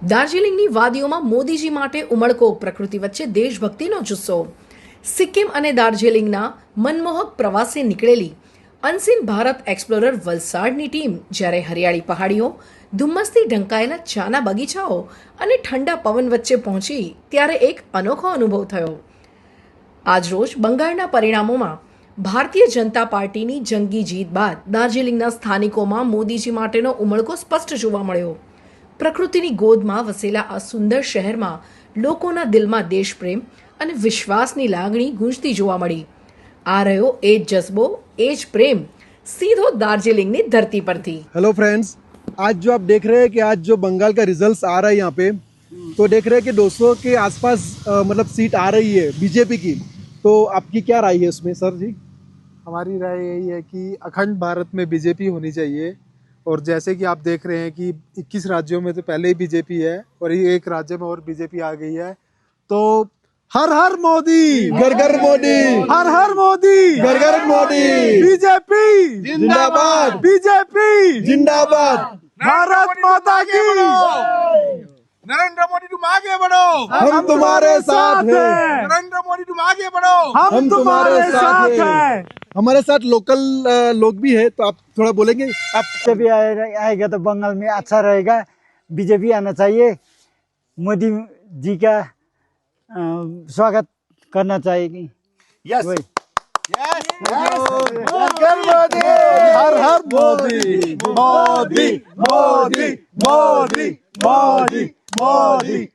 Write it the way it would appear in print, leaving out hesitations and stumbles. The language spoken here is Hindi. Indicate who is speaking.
Speaker 1: દાર્જિલિંગની વાદીઓમાં મોદીજી માટે ઉમળકો, પ્રકૃતિ વચ્ચે દેશભક્તિનો જુસ્સો. સિક્કિમ અને દાર્જિલિંગના મનમોહક પ્રવાસે નીકળેલી અનસીન ભારત એક્સપ્લોરર વલસાડની ટીમ જ્યારે હરિયાળી પહાડીઓ, ધુમ્મસથી ઢંકાયેલા ચાના બગીચાઓ અને ઠંડા પવન વચ્ચે પહોંચી ત્યારે એક અનોખો અનુભવ થયો. આજરોજ બંગાળના પરિણામોમાં ભારતીય જનતા પાર્ટીની જંગી જીત બાદ દાર્જિલિંગના સ્થાનિકોમાં મોદીજી માટેનો ઉમળકો સ્પષ્ટ જોવા મળ્યો. પ્રકૃતિની ગોદમાં વસેલા આ સુંદર શહેરમાં લોકોના દિલમાં દેશપ્રેમ અને વિશ્વાસની લાગણી ગૂંજતી જોવા મળી. આ રહ્યો એ જ જज्बो, એ જ प्रेम सीधो दार्जिलिंग की धरती पर थी.
Speaker 2: हेलो फ्रेंड्स, आज जो आप देख रहे हैं कि आज जो बंगाल का रिजल्ट्स आ रहा है यहाँ पे, तो देख रहे हैं कि 200 के आसपास मतलब सीट आ रही है बीजेपी की. तो आपकी क्या राय है उसमें सर जी?
Speaker 3: हमारी राय यही है कि अखंड भारत में बीजेपी होनी चाहिए. और जैसे कि आप देख रहे हैं कि 21 राज्यों में तो पहले ही बीजेपी है और ये एक राज्य में और बीजेपी आ गई है. तो हर हर मोदी,
Speaker 2: घर घर मोदी,
Speaker 3: हर हर मोदी,
Speaker 2: घर घर मोदी,
Speaker 3: बीजेपी
Speaker 2: जिंदाबाद,
Speaker 3: बीजेपी
Speaker 2: जिंदाबाद.
Speaker 3: भारत माता की.
Speaker 4: नरेंद्र मोदी तुम आगे बढ़ो,
Speaker 2: हम तुम्हारे साथ हैं,
Speaker 4: नरेंद्र मोदी तुम आगे बढ़ो,
Speaker 3: हम तुम्हारे साथ हैं.
Speaker 2: हमारे साथ लोकल लोग भी है, तो आप थोड़ा बोलेंगे?
Speaker 5: आप बीजेपी आएगा तो बंगाल में अच्छा रहेगा. बीजेपी आना चाहिए. मोदी जी का स्वागत करना चाहिए.
Speaker 4: यस
Speaker 5: वही.
Speaker 3: हर हर मोदी, मोदी, मोदी, मोदी, मोदी, मोदी.